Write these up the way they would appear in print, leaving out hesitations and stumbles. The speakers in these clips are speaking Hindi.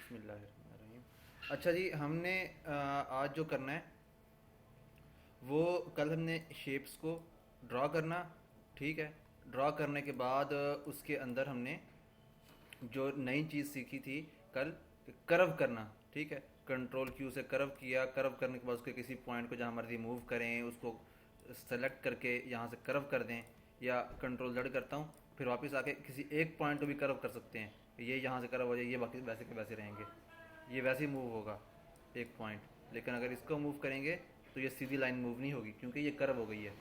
बिस्मिल्लाहिर्रहमानिर्रहीम। अच्छा जी, हमने आज जो करना है वो, कल हमने शेप्स को ड्रॉ करना, ठीक है। ड्रॉ करने के बाद उसके अंदर हमने जो नई चीज़ सीखी थी कल, कर्व करना, ठीक है। कंट्रोल क्यू से कर्व किया, कर्व करने के बाद उसके किसी पॉइंट को जहाँ मर्जी मूव करें, उसको सेलेक्ट करके यहाँ से कर्व कर दें, या कंट्रोल Z करता हूँ, फिर वापस आके किसी एक पॉइंट को भी कर्व कर सकते हैं। ये यहाँ से कर्व हो जाए, ये बाकी वैसे के वैसे रहेंगे, ये वैसे ही मूव होगा एक पॉइंट। लेकिन अगर इसको मूव करेंगे तो ये सीधी लाइन मूव नहीं होगी, क्योंकि ये कर्व हो गई है,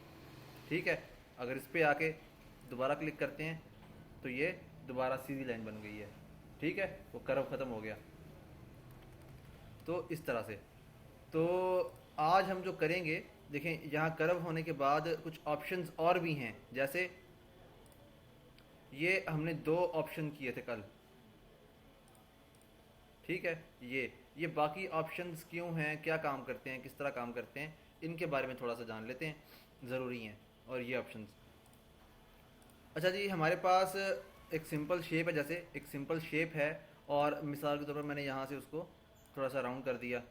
ठीक है। अगर इस पर आके दोबारा क्लिक करते हैं तो ये दोबारा सीधी लाइन बन गई है, ठीक है, वो कर्व ख़त्म हो गया। तो इस तरह से, तो आज हम जो करेंगे, देखें यहाँ कर्व होने के बाद कुछ ऑप्शंस और भी हैं। जैसे ये हमने दो ऑप्शन किए थे कल, ठीक है। ये बाकी ऑप्शंस क्यों हैं, क्या काम करते हैं, किस तरह काम करते हैं, इनके बारे में थोड़ा सा जान लेते हैं, ज़रूरी हैं। और ये ऑप्शंस, अच्छा जी, हमारे पास एक सिंपल शेप है, जैसे एक सिंपल शेप है, और मिसाल के तौर पर मैंने यहाँ से उसको थोड़ा सा राउंड कर दिया,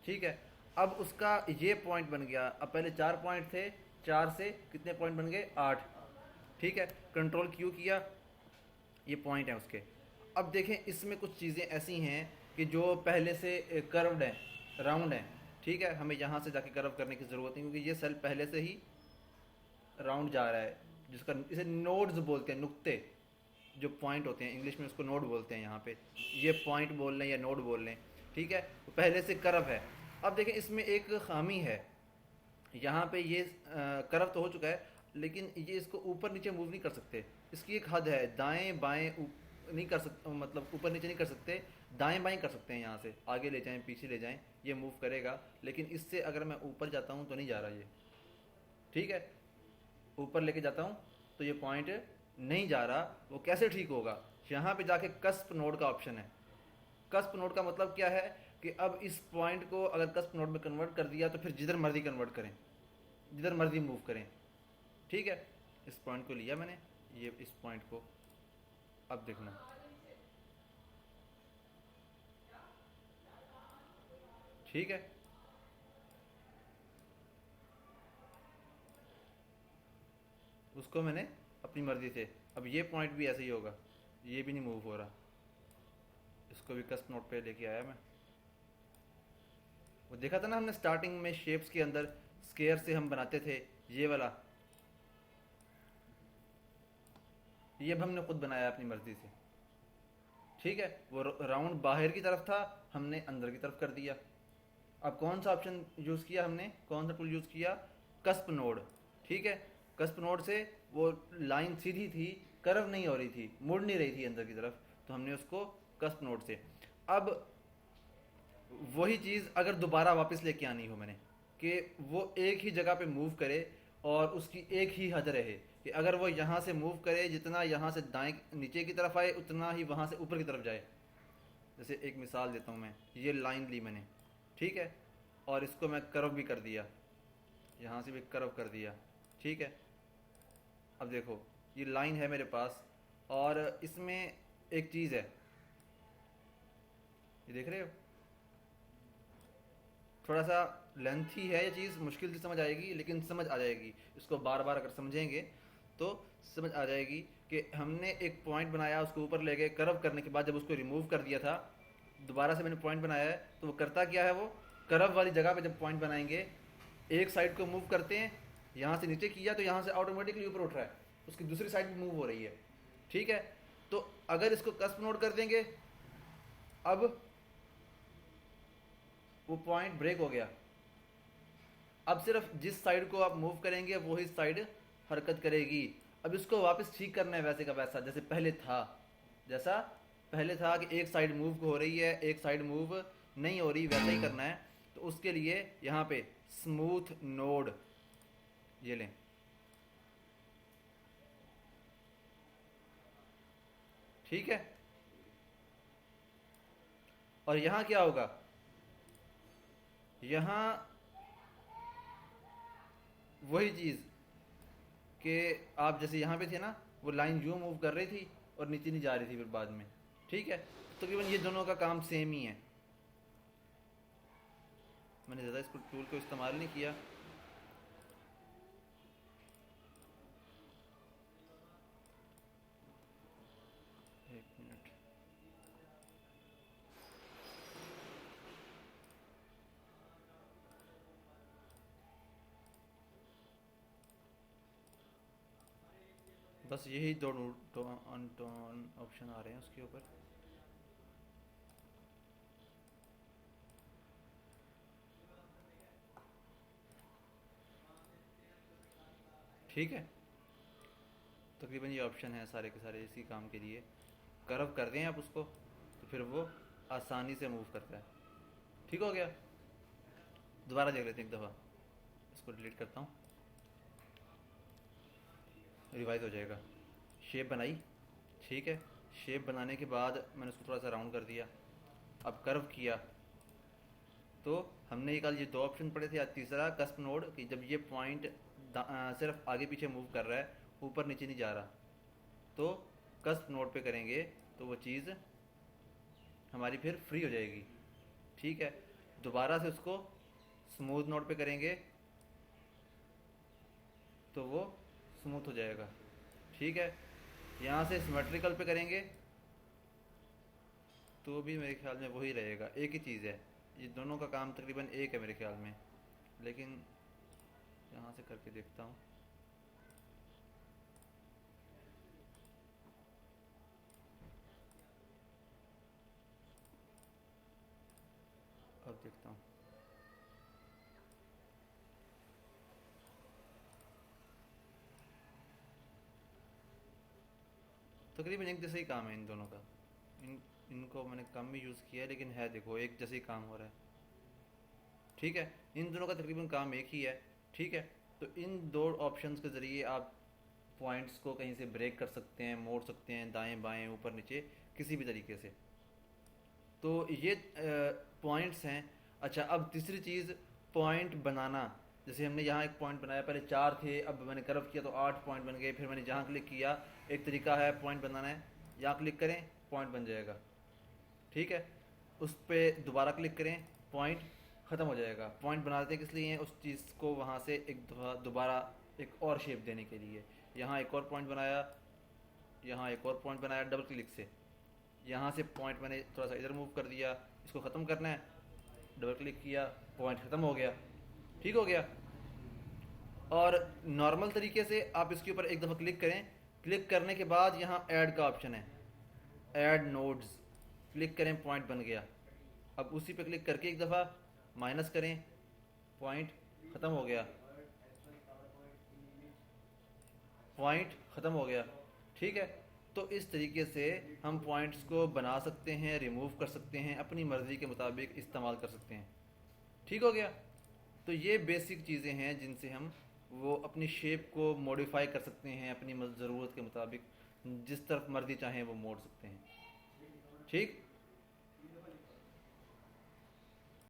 ठीक है। अब उसका ये पॉइंट बन गया। अब पहले 4 पॉइंट थे, 4 से कितने पॉइंट बन गए, 8, ठीक है। कंट्रोल क्यू किया, ये पॉइंट है उसके। अब देखें इसमें कुछ चीज़ें ऐसी हैं कि जो पहले से कर्व्ड हैं, राउंड हैं, ठीक है। हमें यहाँ से जाके कर्व करने की ज़रूरत नहीं, क्योंकि ये सेल पहले से ही राउंड जा रहा है, जिसका इसे नोड्स बोलते हैं, नुक्ते जो पॉइंट होते हैं, इंग्लिश में उसको नोड बोलते हैं। यहाँ पे ये पॉइंट बोल लें या नोड बोल लें, ठीक है, तो पहले से कर्व है। अब देखें इसमें एक खामी है, यहाँ पे ये कर्व तो हो चुका है, लेकिन ये इसको ऊपर नीचे मूव नहीं कर सकते। इसकी एक हद है, दाएं बाएं नहीं कर सकते, मतलब ऊपर नीचे नहीं कर सकते, दाएं बाएं कर सकते हैं। यहाँ से आगे ले जाएं, पीछे ले जाएं, ये मूव करेगा। लेकिन इससे अगर मैं ऊपर जाता हूँ तो नहीं जा रहा ये, ठीक है। ऊपर लेके जाता हूँ तो ये पॉइंट नहीं जा रहा। वो कैसे ठीक होगा, यहाँ पे जाके कस्प नोड का ऑप्शन है। कस्प नोड का मतलब क्या है कि अब इस पॉइंट को अगर कस्प नोड में कन्वर्ट कर दिया तो फिर जिधर मर्जी कन्वर्ट करें, जिधर मर्जी मूव करें, ठीक है। इस पॉइंट को लिया मैंने, ये इस पॉइंट को, अब देखना, ठीक है। उसको मैंने अपनी मर्जी से, अब ये पॉइंट भी ऐसे ही होगा, ये भी नहीं मूव हो रहा, इसको भी कस्प नोड पे लेके आया मैं। वो देखा था ना हमने स्टार्टिंग में शेप्स के अंदर, स्केयर से हम बनाते थे, ये वाला, ये अब हमने खुद बनाया अपनी मर्जी से, ठीक है। वो राउंड बाहर की तरफ था, हमने अंदर की तरफ कर दिया। अब कौन सा ऑप्शन यूज़ किया हमने, कौन सा टूल यूज़ किया, कस्प नोड, ठीक है। कस्प नोड से वो लाइन सीधी थी, कर्व नहीं हो रही थी, मुड़ नहीं रही थी अंदर की तरफ, तो हमने उसको कस्प नोड से। अब वही चीज़ अगर दोबारा वापस लेके आनी हो मैंने, कि वो एक ही जगह पे मूव करे और उसकी एक ही हद रहे, कि अगर वो यहाँ से मूव करे, जितना यहाँ से दाएं नीचे की तरफ आए उतना ही वहाँ से ऊपर की तरफ जाए। जैसे एक मिसाल देता हूँ मैं, ये लाइन ली मैंने, ठीक है, और इसको मैं कर्व भी कर दिया, यहाँ से भी कर्व कर दिया, ठीक है। अब देखो ये लाइन है मेरे पास, और इसमें एक चीज़ है, ये देख रहे हो, थोड़ा सा लेंथी है ये चीज़, मुश्किल से समझ आएगी, लेकिन समझ आ जाएगी। इसको बार बार अगर समझेंगे तो समझ आ जाएगी कि हमने एक पॉइंट बनाया, उसको ऊपर ले गए, कर्व करने के बाद जब उसको रिमूव कर दिया था, दोबारा से मैंने पॉइंट बनाया है, तो वो करता क्या है, वो कर्व वाली जगह पे जब पॉइंट बनाएंगे, एक साइड को मूव करते हैं, यहाँ से नीचे किया तो यहाँ से ऑटोमेटिकली ऊपर उठ रहा है, उसकी दूसरी साइड भी मूव हो रही है, ठीक है। तो अगर इसको कस्प नोट कर देंगे, अब वो पॉइंट ब्रेक हो गया। अब सिर्फ जिस साइड को आप मूव करेंगे वही साइड हरकत करेगी। अब इसको वापस ठीक करना है वैसे का वैसा, जैसे पहले था, जैसा पहले था कि एक साइड मूव हो रही है, एक साइड मूव नहीं हो रही, वैसा ही करना है। तो उसके लिए यहाँ पे स्मूथ नोड, ये लें, ठीक है। और यहाँ क्या होगा, यहाँ वही चीज़ कि आप जैसे यहाँ पे थे ना, वो लाइन यूँ मूव कर रही थी और नीचे नहीं जा रही थी फिर बाद में, ठीक है। तकरीबन ये दोनों का काम सेम ही है। मैंने ज़्यादा इसको टूल को इस्तेमाल नहीं किया। एक मिनट। बस यही दो ऑप्शन आ रहे हैं उसके ऊपर। ठीक है, तकरीबन ये ऑप्शन है सारे के सारे इसी काम के लिए। कर्व कर दें आप उसको तो फिर वो आसानी से मूव करता है। ठीक हो गया। दोबारा देख लेते हैं एक दफ़ा। इसको डिलीट करता हूँ, रिवाइज हो जाएगा। शेप बनाई, ठीक है। शेप बनाने के बाद मैंने उसको थोड़ा सा राउंड कर दिया। अब कर्व किया तो हमने ये कल ये दो ऑप्शन पढ़े थे। या तीसरा कस्प नोड, कि जब ये पॉइंट सिर्फ आगे पीछे मूव कर रहा है, ऊपर नीचे नहीं जा रहा, तो कस्प नोड पे करेंगे तो वो चीज़ हमारी फिर फ्री हो जाएगी। ठीक है। दोबारा से उसको स्मूथ नोड पे करेंगे तो वो स्मूथ हो जाएगा। ठीक है। यहाँ से सिमेट्रिकल पे करेंगे तो भी मेरे ख्याल में वही रहेगा, एक ही चीज़ है। ये दोनों का काम तकरीबन एक है मेरे ख्याल में, लेकिन यहाँ से करके देखता हूँ। अब देखता हूँ। तकरीबन एक जैसा ही काम है इन दोनों का। इनको मैंने कम भी यूज़ किया है, लेकिन है देखो एक जैसे ही काम हो रहा है। ठीक है। इन दोनों का तकरीबन काम एक ही है। ठीक है। तो इन दो ऑप्शंस के ज़रिए आप पॉइंट्स को कहीं से ब्रेक कर सकते हैं, मोड़ सकते हैं, दाएं बाएं ऊपर नीचे किसी भी तरीके से। तो ये पॉइंट्स हैं। अच्छा, अब तीसरी चीज़ पॉइंट बनाना। जैसे हमने यहाँ एक पॉइंट बनाया, पहले 4 थे, अब मैंने कर्व किया तो 8 पॉइंट बन गए। फिर मैंने जहाँ क्लिक किया, एक तरीका है पॉइंट बनाना है, यहाँ क्लिक करें पॉइंट बन जाएगा। ठीक है। उस पर दोबारा क्लिक करें, पॉइंट ख़त्म हो जाएगा। पॉइंट बनाते किस लिए हैं? उस चीज़ को वहाँ से एक दफ़ा दोबारा एक और शेप देने के लिए। यहाँ एक और पॉइंट बनाया, यहाँ एक और पॉइंट बनाया डबल क्लिक से। यहाँ से पॉइंट मैंने थोड़ा सा इधर मूव कर दिया, इसको ख़त्म करना है, डबल क्लिक किया, पॉइंट ख़त्म हो गया। ठीक हो गया। और नॉर्मल तरीके से आप इसके ऊपर एक दफ़ा क्लिक करें। क्लिक करने के बाद यहाँ ऐड का ऑप्शन है, ऐड नोड्स, क्लिक करें, पॉइंट बन गया। अब उसी पे क्लिक करके एक दफ़ा माइनस करें, पॉइंट ख़त्म हो गया, पॉइंट ख़त्म हो गया। ठीक है। तो इस तरीके से हम पॉइंट्स को बना सकते हैं, रिमूव कर सकते हैं, अपनी मर्ज़ी के मुताबिक इस्तेमाल कर सकते हैं। ठीक हो गया। तो ये बेसिक चीज़ें हैं जिनसे हम वो अपनी शेप को मॉडिफाई कर सकते हैं, अपनी ज़रूरत के मुताबिक जिस तरफ मर्ज़ी चाहें वो मोड़ सकते हैं। ठीक।